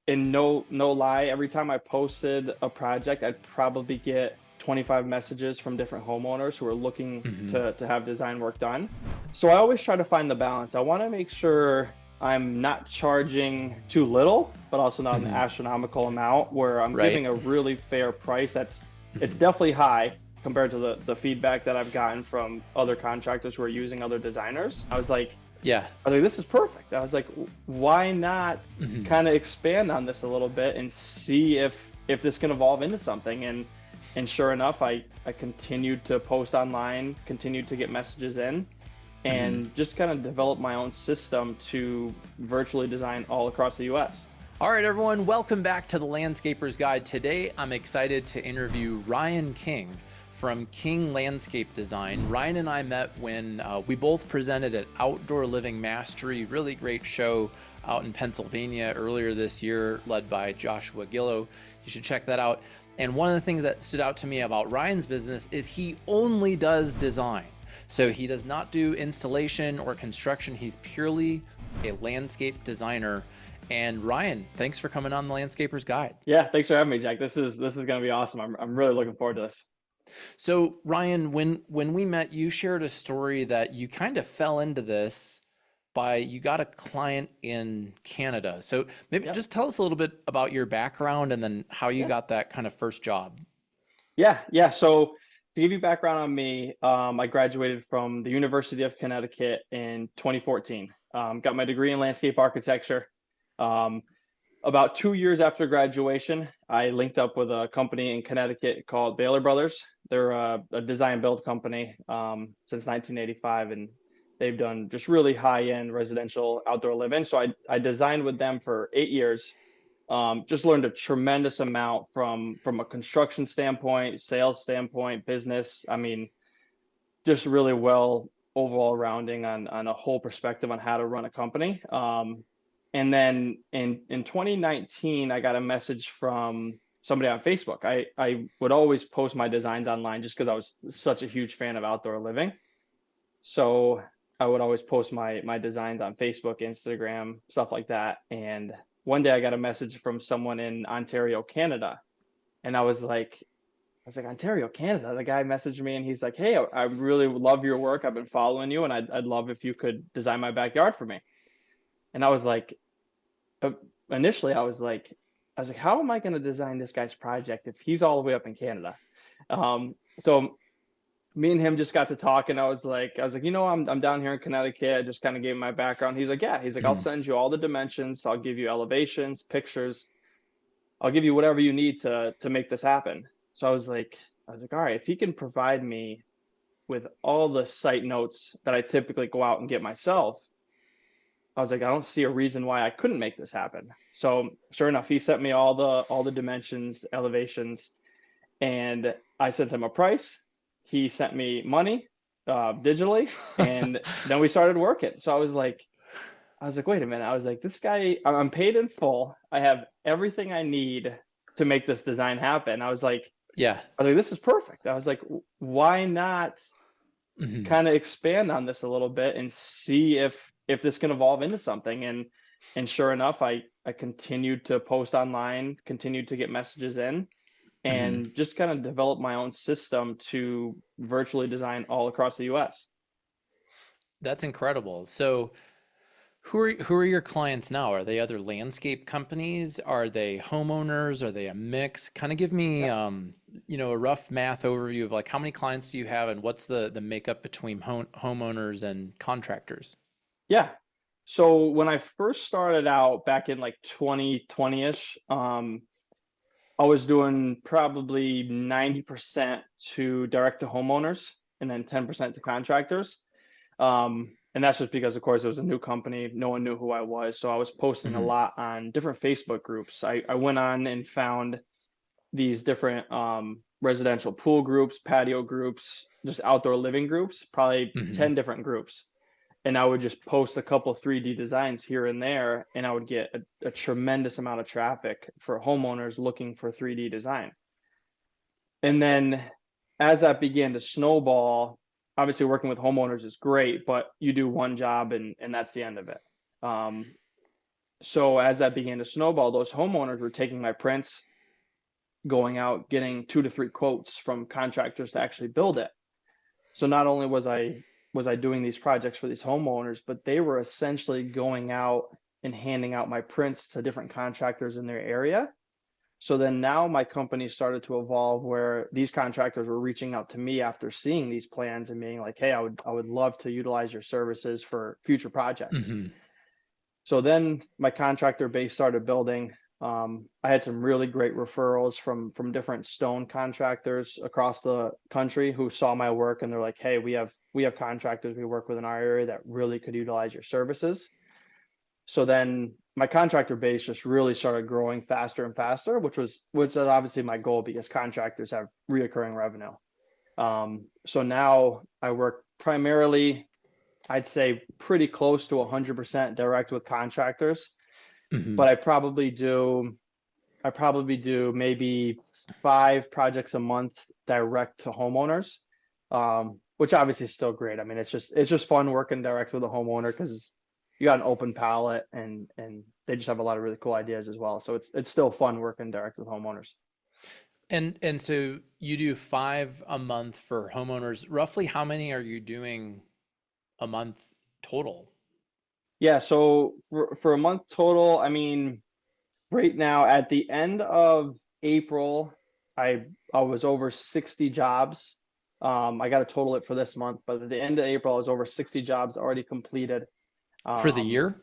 And no lie, every time I posted a project, I'd probably get 25 messages from different homeowners who are looking Hmm. to have design work done. So I always try to find the balance. I want to make sure I'm not charging too little, but also not an Hmm. astronomical amount where I'm Right. giving a really fair price. It's Hmm. definitely high compared to the feedback that I've gotten from other contractors who are using other designers. Yeah. I was like, this is perfect. I was like, why not Hmm. kind of expand on this a little bit and see if this can evolve into something? And sure enough, I continued to post online, continued to get messages in, Hmm. and just kind of develop my own system to virtually design all across the US. All right, everyone, welcome back to the Landscaper's Guide. Today, I'm excited to interview Ryan King from King Landscape Design. Ryan and I met when we both presented at Outdoor Living Mastery, really great show out in Pennsylvania earlier this year, led by Joshua Gillow. You should check that out. And one of the things that stood out to me about Ryan's business is he only does design. So he does not do installation or construction. He's purely a landscape designer. And Ryan, thanks for coming on the Landscaper's Guide. Yeah, thanks for having me, Jack. This is going to be awesome. I'm really looking forward to this. So Ryan, when we met, you shared a story that you kind of fell into this by you got a client in Canada. So maybe Yeah, just tell us a little bit about your background and then how you yeah. got that kind of first job. Yeah. So to give you background on me, I graduated from the University of Connecticut in 2014. Got my degree in landscape architecture. Um, about 2 years after graduation, I linked up with a company in Connecticut called Baylor Brothers. They're a design build company since 1985, and they've done just really high-end residential outdoor living. So I designed with them for 8 years. Just learned a tremendous amount from a construction standpoint, sales standpoint, business. I mean, just really well overall rounding on a whole perspective on how to run a company. And then in 2019, I got a message from somebody on Facebook. I would always post my designs online just because I was such a huge fan of outdoor living. So I would always post my designs on Facebook, Instagram, stuff like that. And one day I got a message from someone in Ontario, Canada, and I was like, Ontario, Canada. The guy messaged me and he's like, hey, I really love your work. I've been following you, and I'd love if you could design my backyard for me. And I was like, uh, initially, I was like, how am I going to design this guy's project if he's all the way up in Canada? So me and him just got to talk, and I was like, I'm down here in Connecticut. I just kind of gave him my background. He's like, yeah. He's like, I'll Mhm. send you all the dimensions. I'll give you elevations, pictures. I'll give you whatever you need to make this happen. So I was like, all right, if he can provide me with all the site notes that I typically go out and get myself, I was like, I don't see a reason why I couldn't make this happen. So sure enough, he sent me all the dimensions, elevations, and I sent him a price. He sent me money digitally, and then we started working. So I was like, wait a minute. I was like, this guy, I'm paid in full. I have everything I need to make this design happen. Yeah. This is perfect. I was like, why not Mhm. kind of expand on this a little bit and see if this can evolve into something? And sure enough, I continued to post online, continued to get messages in, Mhm. and just kind of develop my own system to virtually design all across the US. That's incredible. So who are your clients now? Are they other landscape companies? Are they homeowners? Are they a mix? Kind of give me Yeah. a rough math overview of like how many clients do you have and what's the makeup between homeowners and contractors? Yeah. So when I first started out back in like 2020-ish, I was doing probably 90% to direct to homeowners and then 10% to contractors. And that's just because, of course, it was a new company. No one knew who I was. So I was posting a Hmm. lot on different Facebook groups. I went on and found these different residential pool groups, patio groups, just outdoor living groups, probably Hmm. 10 different groups. And I would just post a couple 3D designs here and there, and I would get a tremendous amount of traffic for homeowners looking for 3D design. And then as that began to snowball, obviously working with homeowners is great, but you do one job and that's the end of it. Um, So as that began to snowball, those homeowners were taking my prints, going out, getting 2 to 3 quotes from contractors to actually build it. So not only was I doing these projects for these homeowners, but they were essentially going out and handing out my prints to different contractors in their area. So then now my company started to evolve where these contractors were reaching out to me after seeing these plans and being like, hey, I would love to utilize your services for future projects. Hmm. So then my contractor base started building. I had some really great referrals from different stone contractors across the country who saw my work and they're like, hey, we have contractors we work with in our area that really could utilize your services. So then my contractor base just really started growing faster and faster, which is obviously my goal because contractors have reoccurring revenue. So now I work primarily, I'd say pretty close to 100% direct with contractors, Hmm. but I probably do maybe 5 projects a month direct to homeowners, which obviously is still great. I mean, it's just fun working direct with a homeowner because you got an open palette and they just have a lot of really cool ideas as well. So it's still fun working direct with homeowners. And so you do 5 a month for homeowners. Roughly how many are you doing a month total? Yeah, so for a month total, I mean, right now at the end of April, I was over 60 jobs. I got to total it for this month, but at the end of April, I was over 60 jobs already completed. For the Um, year?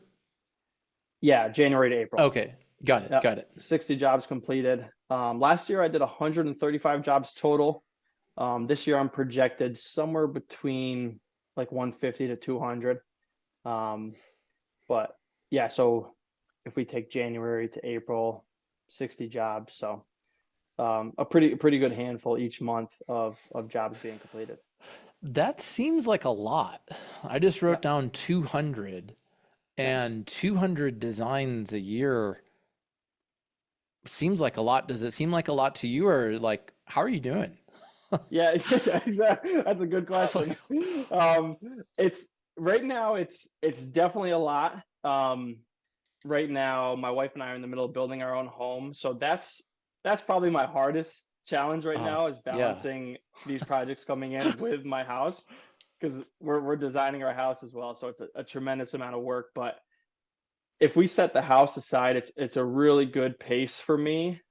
yeah, January to April. Okay, got it, Yeah, got it. 60 jobs completed. Last year I did 135 jobs total. This year I'm projected somewhere between like 150 to 200. Um, but yeah, so if we take January to April, 60 jobs. So a pretty good handful each month of jobs being completed. That seems like a lot. I just Yeah, wrote down 200, yeah, and 200 designs a year seems like a lot. Does it seem like a lot to you, or like how are you doing? yeah, yeah, exactly. That's a good question. Um, it's right now. It's definitely a lot. Right now, my wife and I are in the middle of building our own home, so that's probably my hardest challenge right now is Yeah. balancing these projects coming in with my house because we're designing our house as well. So it's a tremendous amount of work, but if we set the house aside, it's a really good pace for me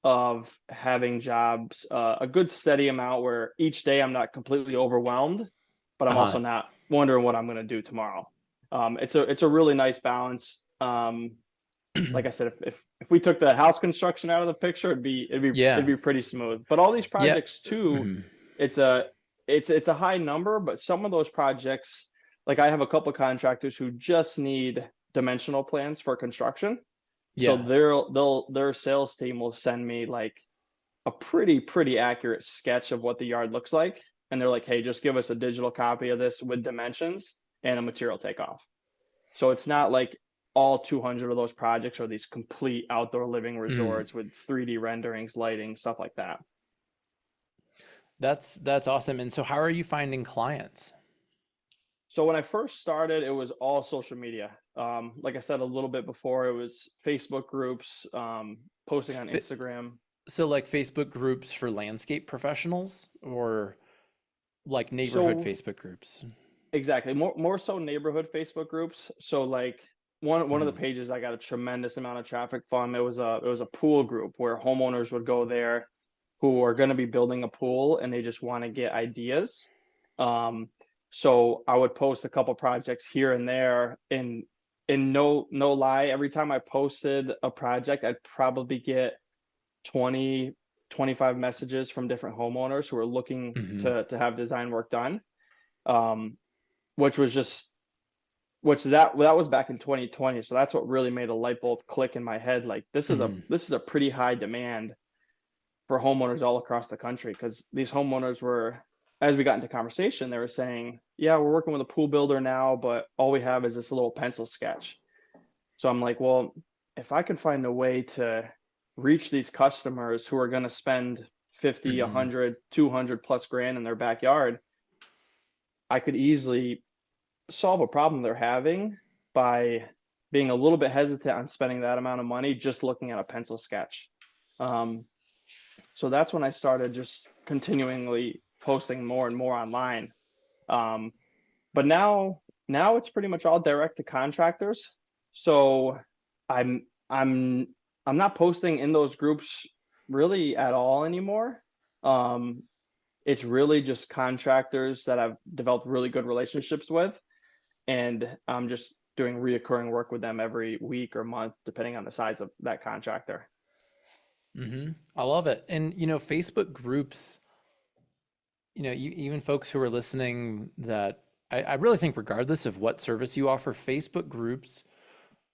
of having jobs, a good steady amount where each day I'm not completely overwhelmed, but I'm Uh-huh. also not wondering what I'm going to do tomorrow. It's a really nice balance. Like I said, if we took the house construction out of the picture, it'd Yeah. be pretty smooth. But all these Yeah. projects too, Mhm. it's a it's a high number, but some of those projects, like I have a couple contractors who just need dimensional plans for construction. So Yeah. their sales team will send me like a pretty accurate sketch of what the yard looks like. And they're like, hey, just give us a digital copy of this with dimensions and a material takeoff. So it's not like all 200 of those projects are these complete outdoor living Mm. resorts with 3D renderings, lighting, stuff like that. That's awesome. And so how are you finding clients? So when I first started, it was all social media. Like I said a little bit before, it was Facebook groups, posting on Fa- Instagram. So like Facebook groups for landscape professionals or like neighborhood So Facebook groups? exactly, more so neighborhood Facebook groups. So like one of the Mhm. pages I got a tremendous amount of traffic from. It was a pool group where homeowners would go there who are going to be building a pool and they just want to get ideas. Um, so I would post a couple projects here and there, and no lie, every time I posted a project, I'd probably get 20 25 messages from different homeowners who are looking Mhm. to have design work done. Um, which was just that was back in 2020. So that's what really made a light bulb click in my head. Like Mhm. this is a pretty high demand for homeowners all across the country because these homeowners were, as we got into conversation, they were saying, yeah, we're working with a pool builder now, but all we have is this little pencil sketch. So I'm like, well, if I could find a way to reach these customers who are going to spend 50, Mhm. 100, 200 plus grand in their backyard, I could easily solve a problem they're having by being a little bit hesitant on spending that amount of money just looking at a pencil sketch. Um, so that's when I started just continually posting more and more online. Um, but now it's pretty much all direct to contractors. So I'm I'm I'm not posting in those groups really at all anymore. Um, it's really just contractors that I've developed really good relationships with, and I'm just doing reoccurring work with them every week or month, depending on the size of that contractor. I love it. And Facebook groups, even folks who are listening that I really think regardless of what service you offer, Facebook groups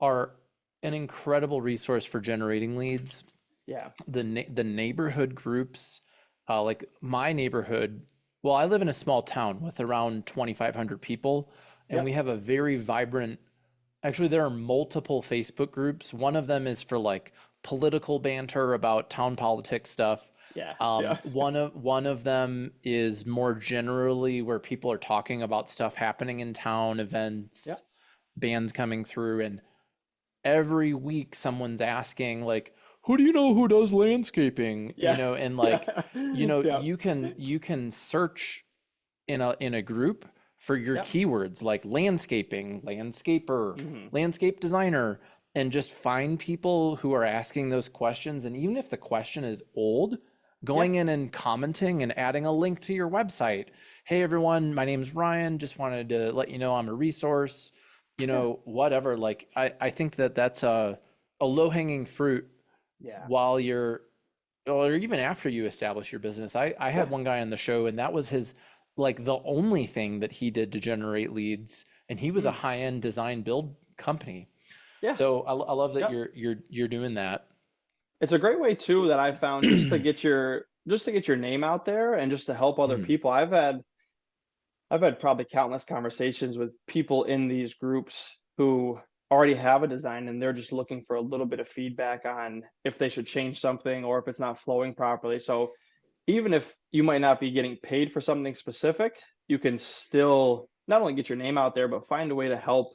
are an incredible resource for generating leads. Yeah. The neighborhood groups, like my neighborhood, well, I live in a small town with around 2,500 people, and we Yep. have a very vibrant, actually, there are multiple Facebook groups. One of them is for like political banter about town politics stuff. Yeah. Yeah. One of them is more generally where people are talking about stuff happening in town, events, Yep. bands coming through, and every week someone's asking like, who do you know who does landscaping? Yeah. And like, Yeah. Yep. you can search in a group for your Yep. keywords like landscaping, landscaper, Hmm. landscape designer, and just find people who are asking those questions. And even if the question is old, going Yep. in and commenting and adding a link to your website. Hey everyone, my name's Ryan. Just wanted to let you know I'm a resource, Yeah. whatever. Like I think that that's a low-hanging fruit Yeah. while you're or even after you establish your business. I Yeah. had one guy on the show and that was his like the only thing that he did to generate leads, and he was a Mm. high-end design build company. Yeah. So I love that Yep. you're doing that. It's a great way too that I found just to get your name out there and just to help other Mhm. people. I've had probably countless conversations with people in these groups who already have a design and they're just looking for a little bit of feedback on if they should change something or if it's not flowing properly. So even if you might not be getting paid for something specific, you can still not only get your name out there, but find a way to help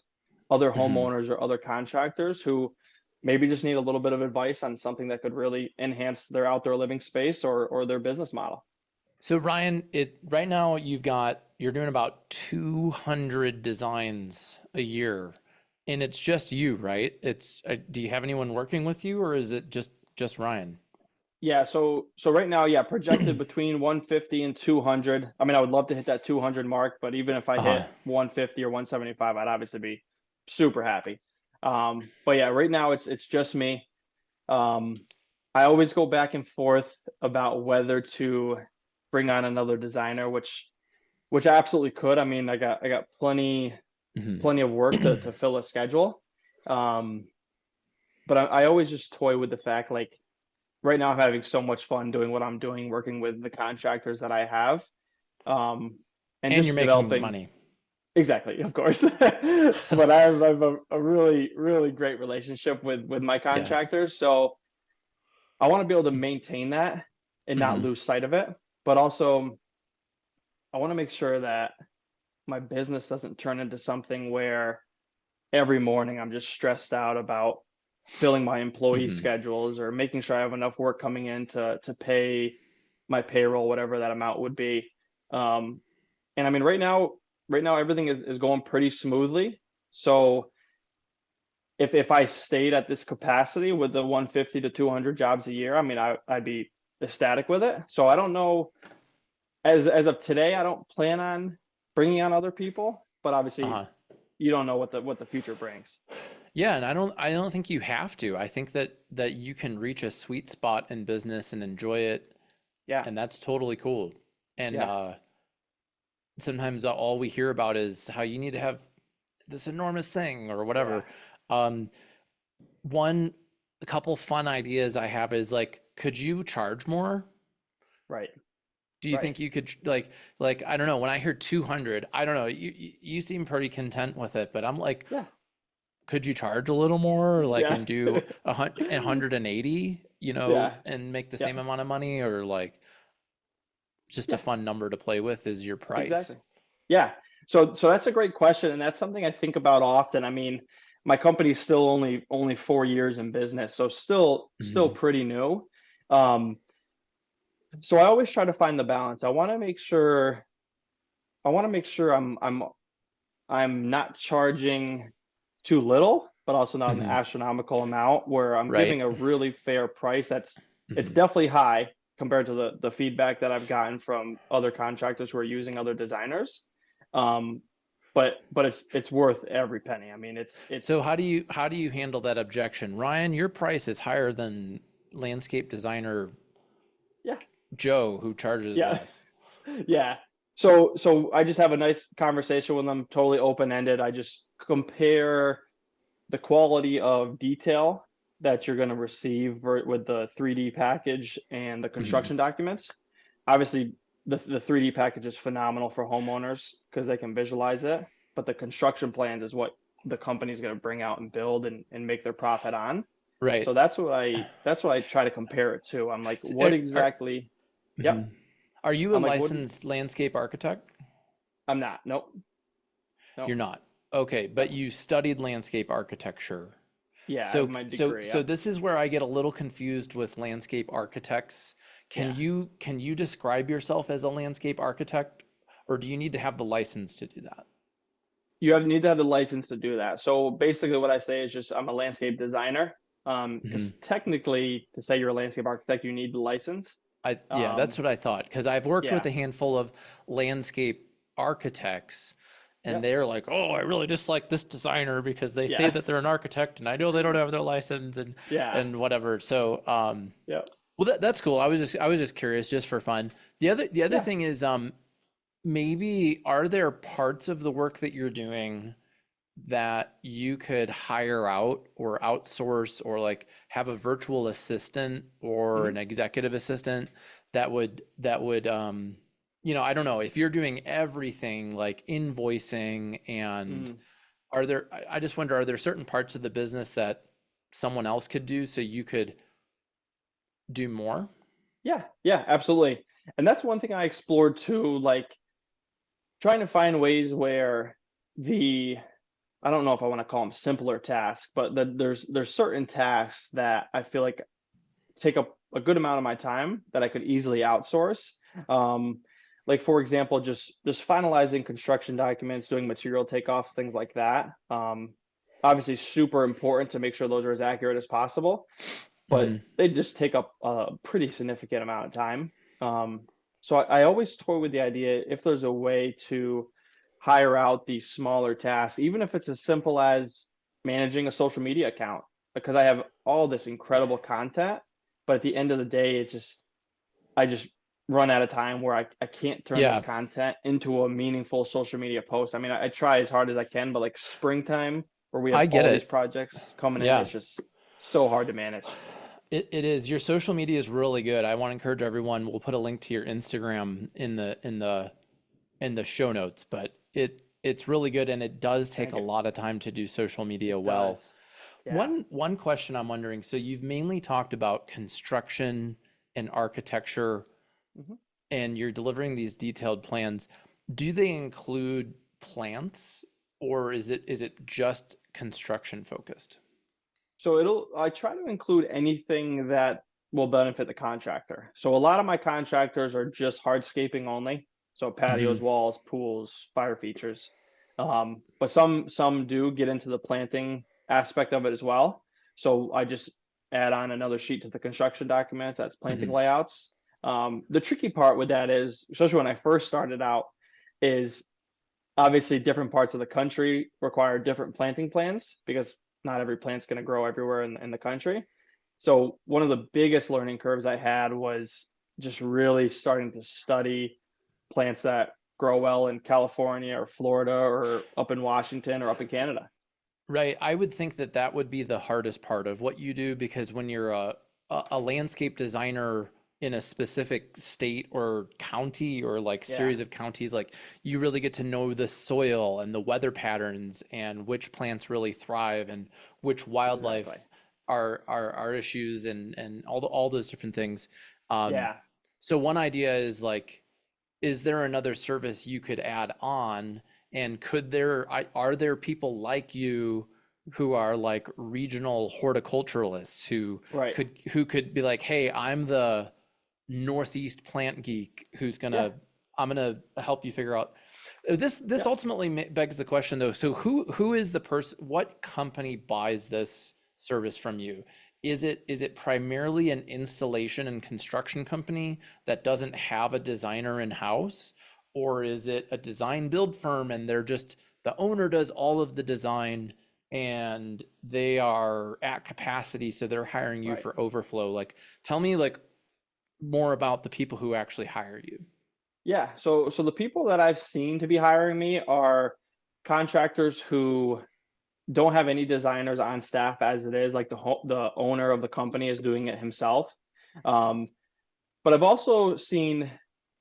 other Mhm. homeowners or other contractors who maybe just need a little bit of advice on something that could really enhance their outdoor living space or their business model. So Ryan, it right now you're doing about 200 designs a year, and it's just you, right? It's do you have anyone working with you, or is it just Ryan? Yeah, so right now, yeah, projected between 150 and 200. I mean, I would love to hit that 200 mark, but even if I hit Uh-huh. 150 or 175, I'd obviously be super happy. But yeah, right now it's just me. Um, I always go back and forth about whether to bring on another designer, which I absolutely could. I mean, I got Mhm. plenty of work to fill a schedule. Um, but I always just toy with the fact like right now I'm having so much fun doing what I'm doing, working with the contractors that I have, um, and And you're just making developing. money. Exactly, of course. But I have a really, really great relationship with my Yeah. contractors. So I want to be able to maintain that and not Hmm. lose sight of it. But also, I want to make sure that my business doesn't turn into something where every morning I'm just stressed out about filling my employee Hmm. schedules or making sure I have enough work coming in to pay my payroll, whatever that amount would be. Um, and I mean, right now everything is going pretty smoothly. So if I stayed at this capacity with the 150 to 200 jobs a year, I mean, I'd be ecstatic with it. So I don't know. As of today, I don't plan on bringing on other people, but obviously Uh-huh. you don't know what the future brings. Yeah, and I don't think you have to. I think that you can reach a sweet spot in business and enjoy it, Yeah, and that's totally cool. And yeah, sometimes all we hear about is how you need to have this enormous thing or yeah, whatever. Um, one a couple fun ideas I have is like, could you charge more? right, Do you right. think you could like I don't know, when I hear 200, I don't know, you seem pretty content with it, but I'm like, Yeah, could you charge a little more like yeah, and do 180, yeah, and make the yeah. same amount of money, or like just a Yeah, fun number to play with is your price? exactly. Yeah. So that's a great question, and that's something I think about often. I mean, my company's still only 4 years in business, so still Mhm. pretty new. Um, so I always try to find the balance. I want to make sure I'm not charging too little, but also not an Mhm. astronomical amount where I'm Right. giving a really fair price. It's Mhm. definitely high compared to the feedback that I've gotten from other contractors who are using other designers. Um, but it's worth every penny. I mean, So it's how do you handle that objection? Ryan, your price is higher than landscape designer yeah, Joe who charges yeah, less. yeah. So I just have a nice conversation with them, totally open-ended. I just compare the quality of detail that you're going to receive with the 3D package and the Mhm. construction documents. Obviously, the 3D package is phenomenal for homeowners because they can visualize it, but the construction plans is what the company's going to bring out and build and make their profit on. Right. So that's what I try to compare it to. I'm like, what exactly? Yep. Mhm. Are you a I'm like, what? licensed landscape architect? I'm not. Nope. Nope. You're not. Okay, but Nope. you studied landscape architecture. Yeah, I have So my so degree. so Yep. this is where I get a little confused with landscape architects. Can Yeah. you describe yourself as a landscape architect, or do you need to have the license to do that? Need to have the license to do that. So basically, what I say is just I'm a landscape designer. Mhm. Because technically, to say you're a landscape architect, you need the license. Yeah, Um, that's what I thought because I've worked with yeah, a handful of landscape architects and yep, they're like, "Oh, I really dislike this designer because they say yeah, that they're an architect and I know they don't have their license yeah, and whatever." So, yep, well that's cool. I was just curious just for fun. The other yeah. thing is maybe are there parts of the work that you're doing that you could hire out or outsource or like have a virtual assistant or Hmm. an executive assistant that would I don't know if you're doing everything like invoicing and Hmm. I just wonder are there certain parts of the business that someone else could do so you could do more? Yeah, yeah, absolutely. And that's one thing I explored too, like trying to find ways where the I don't know if I want to call them simpler tasks, but there's certain tasks that I feel like take up a good amount of my time that I could easily outsource. Um, like for example, just finalizing construction documents, doing material takeoffs, things like that. Obviously, super important to make sure those are as accurate as possible, but Hmm. they just take up a pretty significant amount of time. Um, so I always toy with the idea if there's a way to hire out these smaller tasks, even if it's as simple as managing a social media account, because I have all this incredible content, but at the end of the day, I just run out of time where I can't turn this Yeah, content into a meaningful social media post. I mean, I try as hard as I can, but like springtime where we have I get all these it. projects coming in, Yeah. it's just so hard to manage. It is. Your social media is really good. I want to encourage everyone. We'll put a link to your Instagram in the show notes, but it's really good and it does take Thank a you. lot of time to do social media It well. does. Yeah. One question I'm wondering, so you've mainly talked about construction and architecture Mhm. and you're delivering these detailed plans. Do they include plants or is it just construction focused? I try to include anything that will benefit the contractor. So a lot of my contractors are just hardscaping only. So patios, Hmm. walls, pools, fire features. But some do get into the planting aspect of it as well. So I just add on another sheet to the construction documents that's planting Hmm. layouts. The tricky part with that is, especially when I first started out, is obviously different parts of the country require different planting plans because not every plant's going to grow everywhere in the country. So one of the biggest learning curves I had was just really starting to study plants that grow well in California or Florida or up in Washington or up in Canada. Right. I would think that that would be the hardest part of what you do because when you're a landscape designer in a specific state or county or like Yeah, series of counties, like you really get to know the soil and the weather patterns and which plants really thrive and which exactly. wildlife are issues and all those different things. Um, Yeah. so one idea is like is there another service you could add on? And are there people like you who are like regional horticulturalists Right. who could be like, hey, I'm the Northeast plant geek who's Yeah. gonna I'm gonna help you figure out this Yeah. ultimately begs the question though. So who is the person? What company buys this service from you? Is it primarily an installation and construction company that doesn't have a designer in house, or is it a design build firm and they're just the owner does all of the design and they are at capacity, so they're hiring you Right. for overflow? Like, tell me like more about the people who actually hire you. Yeah. So the people that I've seen to be hiring me are contractors who don't have any designers on staff as it is, like the owner of the company is doing it himself. Um, but I've also seen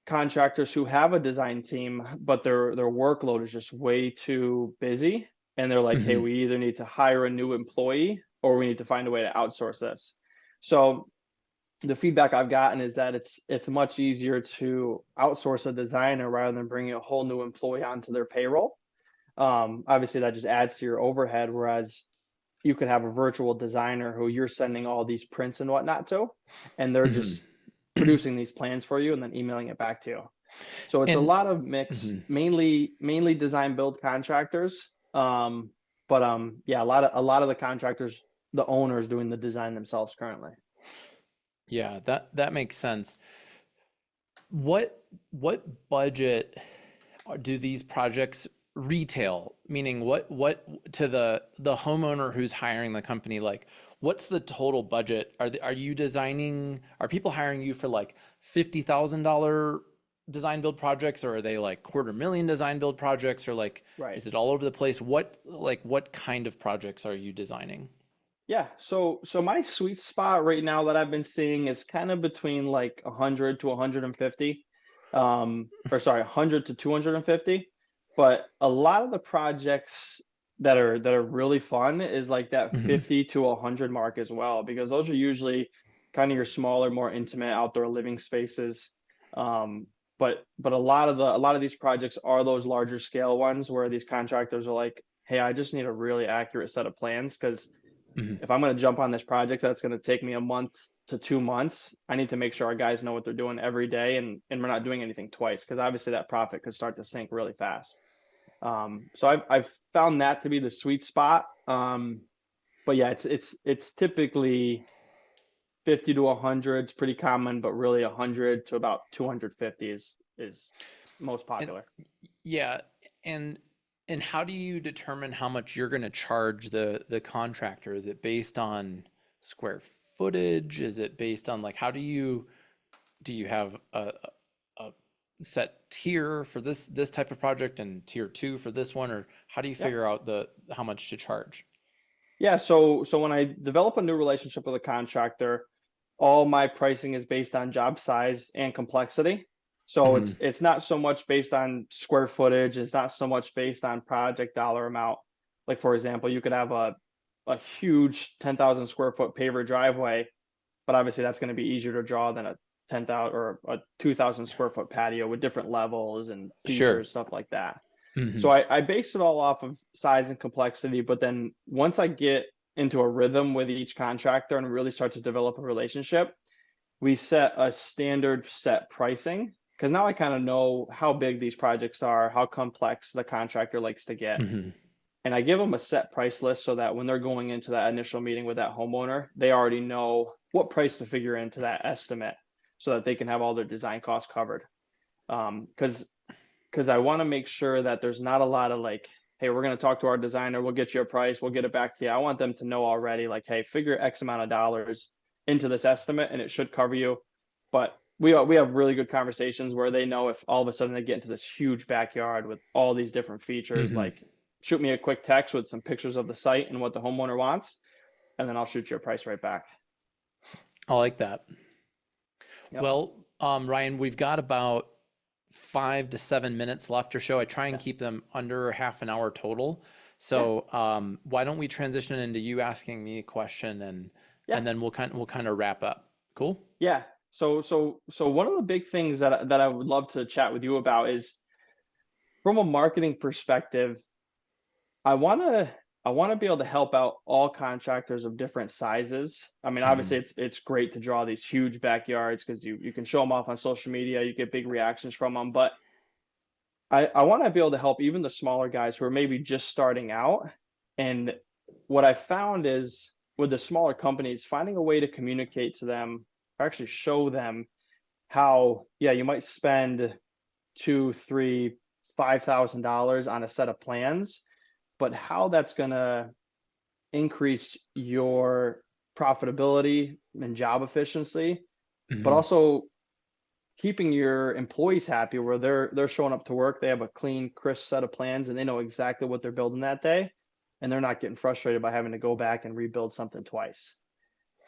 contractors who have a design team, but their workload is just way too busy, and they're like, "Hey, Hmm. we either need to hire a new employee or we need to find a way to outsource this." So the feedback I've gotten is that it's much easier to outsource a designer rather than bringing a whole new employee onto their payroll. Obviously, that just adds to your overhead, whereas you could have a virtual designer who you're sending all these prints and whatnot to, and they're Hmm. just producing these plans for you and then emailing it back to you. So it's a And lot of mix, mhm. mainly design build contractors. But yeah, a lot of the contractors, the owners doing the design themselves currently. Yeah, that makes sense. What budget do these projects retail? Meaning what to the homeowner who's hiring the company, like what's the total budget? Are you designing, are people hiring you for like $50,000 design build projects, or are they like quarter million design build projects, or like Right. is it all over the place? What kind of projects are you designing? Yeah. So my sweet spot right now that I've been seeing is kind of between like 100 to 150, or sorry, 100 to 250. But a lot of the projects that are really fun is like that Hmm. 50 to 100 mark as well, because those are usually kind of your smaller, more intimate outdoor living spaces. Um, but a lot of these projects are those larger scale ones where these contractors are like, hey, I just need a really accurate set of plans because Hmm. if I'm going to jump on this project that's going to take me a month to 2 months, I need to make sure our guys know what they're doing every day, and we're not doing anything twice, because obviously that profit could start to sink really fast. So I've found that to be the sweet spot. But yeah, it's typically 50 to 100 is pretty common, but really 100 to about 250 is most And popular. yeah, and and how do you determine how much you're going to charge the contractor? Is it based on square footage? Is it based on like how do you have a set tier for this type of project and tier two for this one, or how do you Yeah. figure out the how much to charge? Yeah, so when I develop a new relationship with a contractor, all my pricing is based on job size and complexity. So Hmm. it's not so much based on square footage, it's not so much based on project dollar amount. Like for example, you could have a huge 10,000 square foot paver driveway, but obviously that's going to be easier to draw than a 10,000 or a 2,000 square foot patio with different levels and Sure. features, stuff like that. Hmm. So I base it all off of size and complexity, but then once I get into a rhythm with each contractor and really start to develop a relationship, we set a standard set pricing, because now I kind of know how big these projects are, how complex the contractor likes to get. Hmm. And I give them a set price list so that when they're going into that initial meeting with that homeowner, they already know what price to figure into that estimate so that they can have all their design costs covered. Because I want to make sure that there's not a lot of like, hey, we're going to talk to our designer, we'll get you a price, we'll get it back to you. I want them to know already, like, hey, figure X amount of dollars into this estimate and it should cover you. But we have really good conversations where they know if all of a sudden they get into this huge backyard with all these different features, Hmm. like shoot me a quick text with some pictures of the site and what the homeowner wants, and then I'll shoot you a price right back. I like that. Yep. Well, Ryan, we've got about 5 to 7 minutes left or so. I try and Yeah. keep them under half an hour total. Yeah. So, why don't we transition into you asking me a question, Yeah. and then we'll kind of wrap up. Cool? Yeah. So one of the big things that I would love to chat with you about is from a marketing perspective, I want to I want to be able to help out all contractors of different sizes. I mean, obviously Mm, it's great to draw these huge backyards because you can show them off on social media, you get big reactions from them, but I want to be able to help even the smaller guys who are maybe just starting out. And what I found is with the smaller companies, finding a way to communicate to them or actually show them how, yeah, you might spend two, three, $5,000 on a set of plans, but how that's gonna increase your profitability and job efficiency, but mhm. also keeping your employees happy where they're showing up to work, they have a clean, crisp set of plans and they know exactly what they're building that day, and they're not getting frustrated by having to go back and rebuild something twice.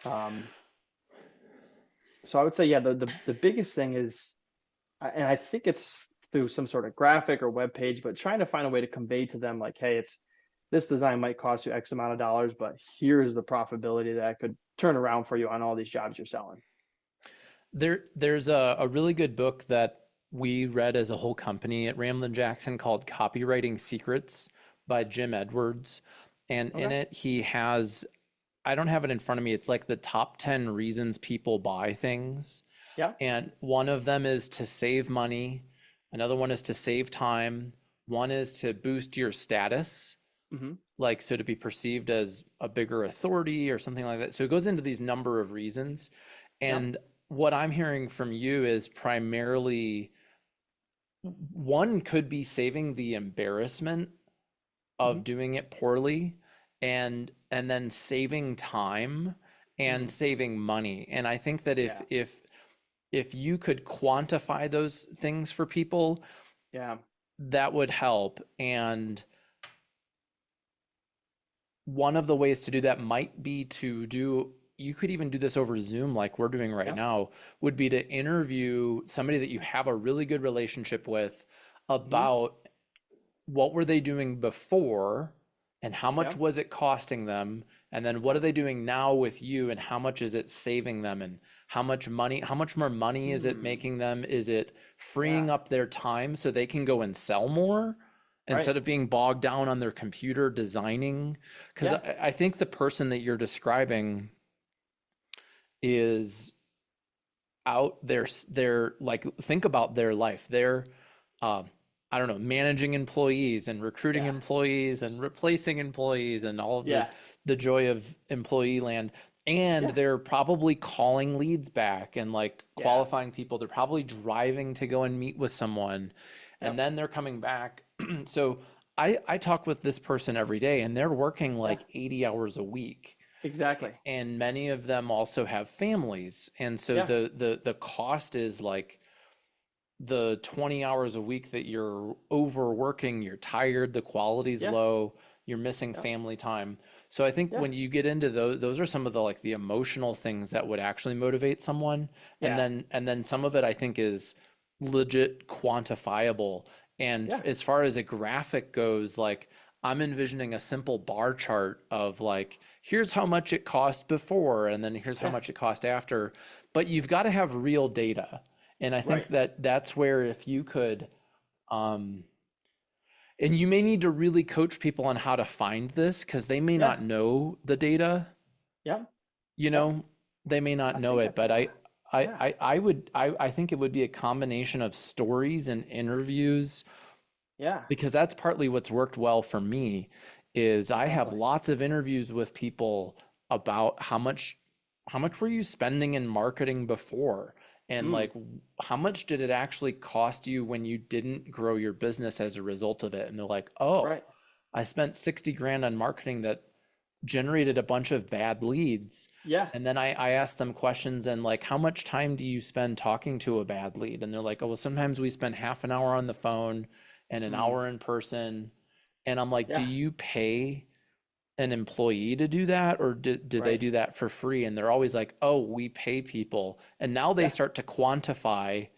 Um, so I would say, yeah, the biggest thing is, and I think it's through some sort of graphic or web page, but trying to find a way to convey to them like, hey, it's this design might cost you X amount of dollars, but here's the profitability that could turn around for you on all these jobs you're selling. There's a really good book that we read as a whole company at Ramlin Jackson called Copywriting Secrets by Jim Edwards. And in Okay. it, he has, I don't have it in front of me, it's like the top 10 reasons people buy things. Yeah. And one of them is to save money, another one is to save time, one is to boost your status, Hmm. like so to be perceived as a bigger authority or something like that. So it goes into these number of reasons. Yeah. And what I'm hearing from you is primarily one could be saving the embarrassment Hmm. of doing it poorly, and then saving time and Hmm. saving money. And I think that Yeah. if you could quantify those things for people, Yeah. that would help. And one of the ways to do that might be to do, you could even do this over Zoom like we're doing right Yeah. now, would be to interview somebody that you have a really good relationship with Hmm. about what were they doing before and how Yeah. much was it costing them, and then what Yeah. are they doing now with you and how much is it saving them, and how much more money is it Hmm. making them, is it Yeah. freeing up their time so they can go and sell more Right. instead of being bogged down on their computer designing. Because Yeah. I think the person that you're describing is out there, they're like, think about their life, they're um, I don't know, managing employees and recruiting Yeah. employees and replacing employees and all of Yeah. the joy of employee land. And Yeah. they're probably calling leads back and like Yeah. qualifying people. They're probably driving to go and meet with someone, and Yep. then they're coming back. So I talk with this person every day and they're working Yeah. like 80 hours a week, Exactly. and many of them also have families, and so Yeah. the cost is like the 20 hours a week that you're overworking, you're tired, the quality's Yeah. low, you're missing Yep. family time. So I think Yeah. when you get into those are some of the like the emotional things that would actually motivate someone. Yeah. And then some of it I think is legit quantifiable. And Yeah. as far as a graphic goes, like I'm envisioning a simple bar chart of like, here's how much it cost before, and then here's how Yeah. much it cost after. But you've got to have real data. And I think Right. that that's where if you could, um, and you may need to really coach people on how to find this because they may Yeah. not know the data, Yeah. you Yeah. know, they may not I know think it, that's but yeah. I think it would be a combination of stories and interviews, Yeah. because that's partly what's worked well for me is I have Definitely. lots of interviews with people about how much were you spending in marketing before, and Mm. like how much did it actually cost you when you didn't grow your business as a result of it, and they're like, oh, Right. I spent 60 grand on marketing that generated a bunch of bad leads. Yeah. And then I asked them questions and like, how much time do you spend talking to a bad lead? And they're like, oh, well, sometimes we spend half an hour on the phone and an Mm. hour in person. And I'm like, do Yeah. you pay an employee to do that, or do they Right. do that for free? And they're always like, oh, we pay people. And now they Yeah. start to quantify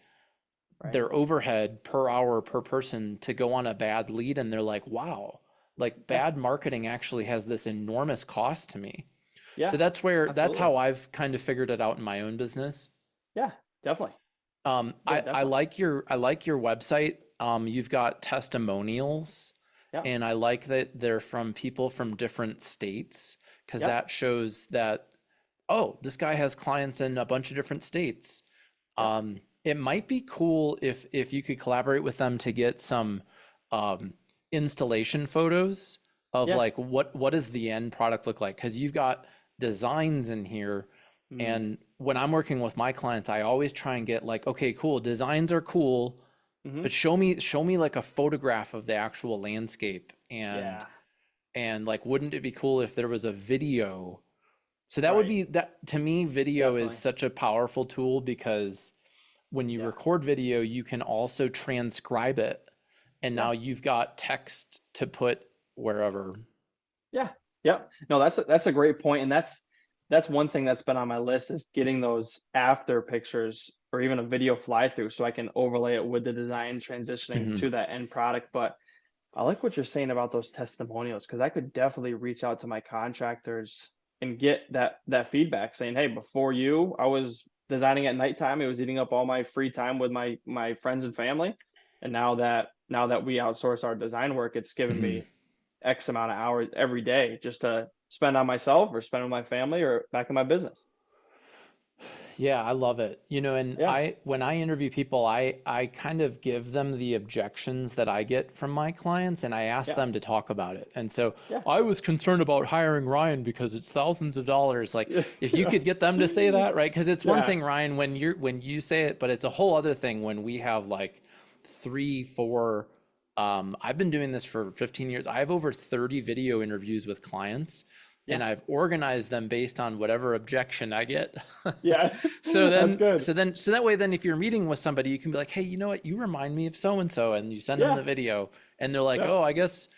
Right. their overhead per hour per person to go on a bad lead. And they're like, wow, like Yeah. bad marketing actually has this enormous cost to me. So Yeah. that's Absolutely. how I've kind of figured it out in my own business. Yeah. Definitely. Yeah. I Definitely. like your website. You've got testimonials, Yeah. And I like that they're from people from different states because Yep. that shows that, oh, this guy has clients in a bunch of different states. Yep. It might be cool if you could collaborate with them to get some um, installation photos of Yeah. like what does the end product look like? Because you've got designs in here, Mm. and when I'm working with my clients, I always try and get like, okay, cool, designs are cool, Hmm. but show me like a photograph of the actual landscape, Yeah. and like, wouldn't it be cool if there was a video? So that would Right. be that to me, video is Definitely. such a powerful tool because when you Yeah. record video, you can also transcribe it. And Yeah. now you've got text to put wherever. Yeah. Yep. No, that's a great point, and that's one thing that's been on my list is getting those after pictures or even a video fly through so I can overlay it with the design transitioning Mhm. to that end product. But I like what you're saying about those testimonials because I could definitely reach out to my contractors and get that feedback saying, hey, before you, I was designing at nighttime. It was eating up all my free time with my friends and family. And now that we outsource our design work, it's given Mhm. me X amount of hours every day just to spend on myself or spend with my family or back in my business. Yeah, I love it. And Yeah. when I interview people, I kind of give them the objections that I get from my clients and I ask Yeah. them to talk about it. And so Yeah. I was concerned about hiring Ryan because it's thousands of dollars. Like if you could get them to say that, right? Because it's one Yeah. thing, Ryan, when you say it, but it's a whole other thing when we have like three, four, I've been doing this for 15 years. I have over 30 video interviews with clients Yeah. and I've organized them based on whatever objection I get. Yeah. So That's then, good. so that way, then if you're meeting with somebody, you can be like, hey, you know what? You remind me of so and so, and you send them Yeah. the video, and they're like, Yep. oh, I guess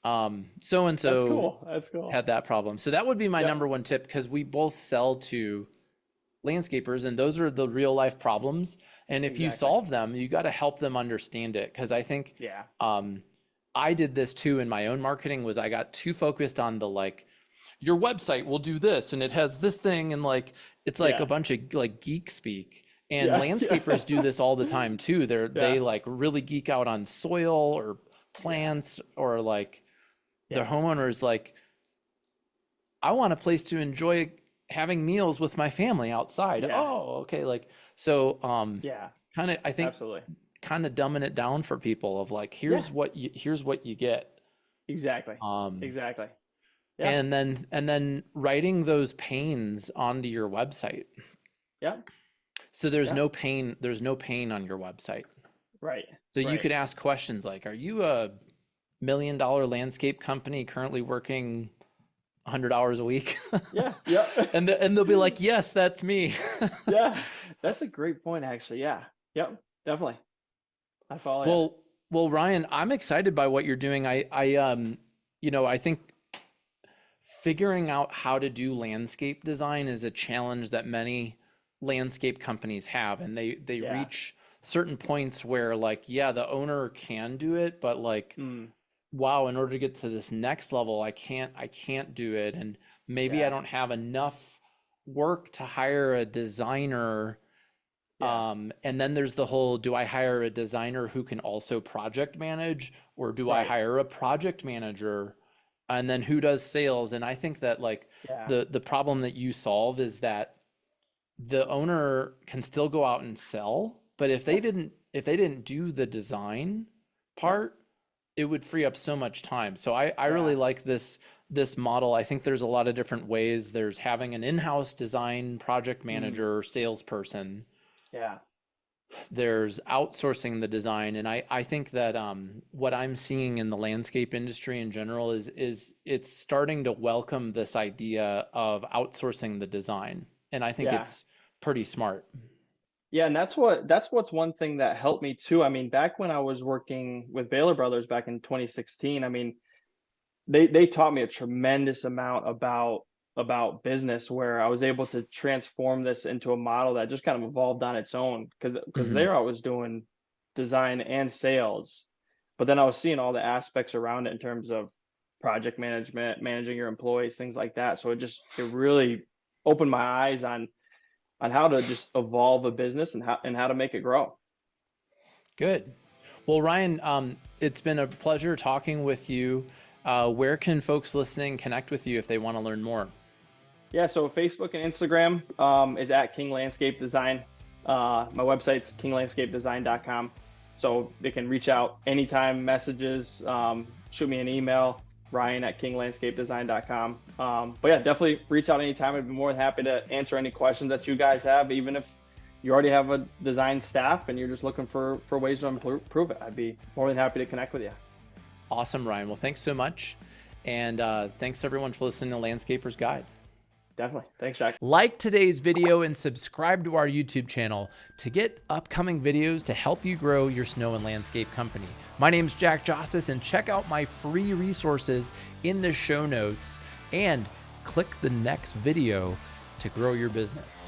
so and That's so cool. That's cool. had that problem. So that would be my Yep. number one tip because we both sell to landscapers, and those are the real life problems. And if you Exactly. solve them, you got to help them understand it. Because I think Yeah. um, I did this too in my own marketing. Was I got too focused on the like your website will do this and it has this thing and like it's like a Yeah. bunch of like geek speak, and Yeah. landscapers do Yeah. this all the time too. They Yeah. like really geek out on soil or Yeah. plants or like their Yeah. homeowners like, I want a place to enjoy having meals with my family outside. Yeah. Oh, okay. Like so Yeah. kind of I think Absolutely. kind of dumbing it down for people of like Yeah. here's what you get. Exactly. um Exactly. Yeah. and then writing those pains onto your website. Yeah. So Yeah. there's no pain on your website. Right. So you Right. could ask questions like, are you a $1 million landscape company currently working 100 hours a week? Yeah. Yeah. And they'll be like, yes, that's me. Yeah. That's a great point, actually. Yeah. Yep. Definitely. I follow you. Well, Ryan, I'm excited by what you're doing. I think figuring out how to do landscape design is a challenge that many landscape companies have, and they Yeah. reach certain points where like, yeah, the owner can do it, but like, Mm. wow, in order to get to this next level, I can't do it, and maybe I Yeah. don't have enough work to hire a designer. Yeah. And then there's the whole, do I hire a designer who can also project manage, or do I Right. hire a project manager? And then who does sales? And I think that like Yeah. the problem that you solve is that the owner can still go out and sell, but Yeah. if they didn't do the design Yeah. part, it would free up so much time. So I really Yeah. like this model. I think there's a lot of different ways. There's having an in-house design project Mm. manager, salesperson. Yeah. There's outsourcing the design, and I think that what I'm seeing in the landscape industry in general is it's starting to welcome this idea of outsourcing the design, and I think Yeah. it's pretty smart. Yeah, and that's what's one thing that helped me too. I mean, back when I was working with Baylor Brothers back in 2016, I mean, they taught me a tremendous amount about business where I was able to transform this into a model that just kind of evolved on its own because Hmm. there I was doing design and sales, but then I was seeing all the aspects around it in terms of project management, managing your employees, things like that. So it really opened my eyes on how to just evolve a business and how to make it grow. Good. Well, Ryan, it's been a pleasure talking with you. Where can folks listening connect with you if they want to learn more? Yeah, so Facebook and Instagram is at King Landscape Design. My website's kinglandscapedesign.com. So they can reach out anytime, messages, shoot me an email, Ryan at kinglandscapedesign.com. But yeah, definitely reach out anytime. I'd be more than happy to answer any questions that you guys have, even if you already have a design staff and you're just looking for ways to improve it. I'd be more than happy to connect with you. Awesome, Ryan. Well, thanks so much. And thanks everyone for listening to Landscaper's Guide. Definitely. Thanks, Jack. Like today's video and subscribe to our YouTube channel to get upcoming videos to help you grow your snow and landscape company. My name's Jack Jostes, and check out my free resources in the show notes and click the next video to grow your business.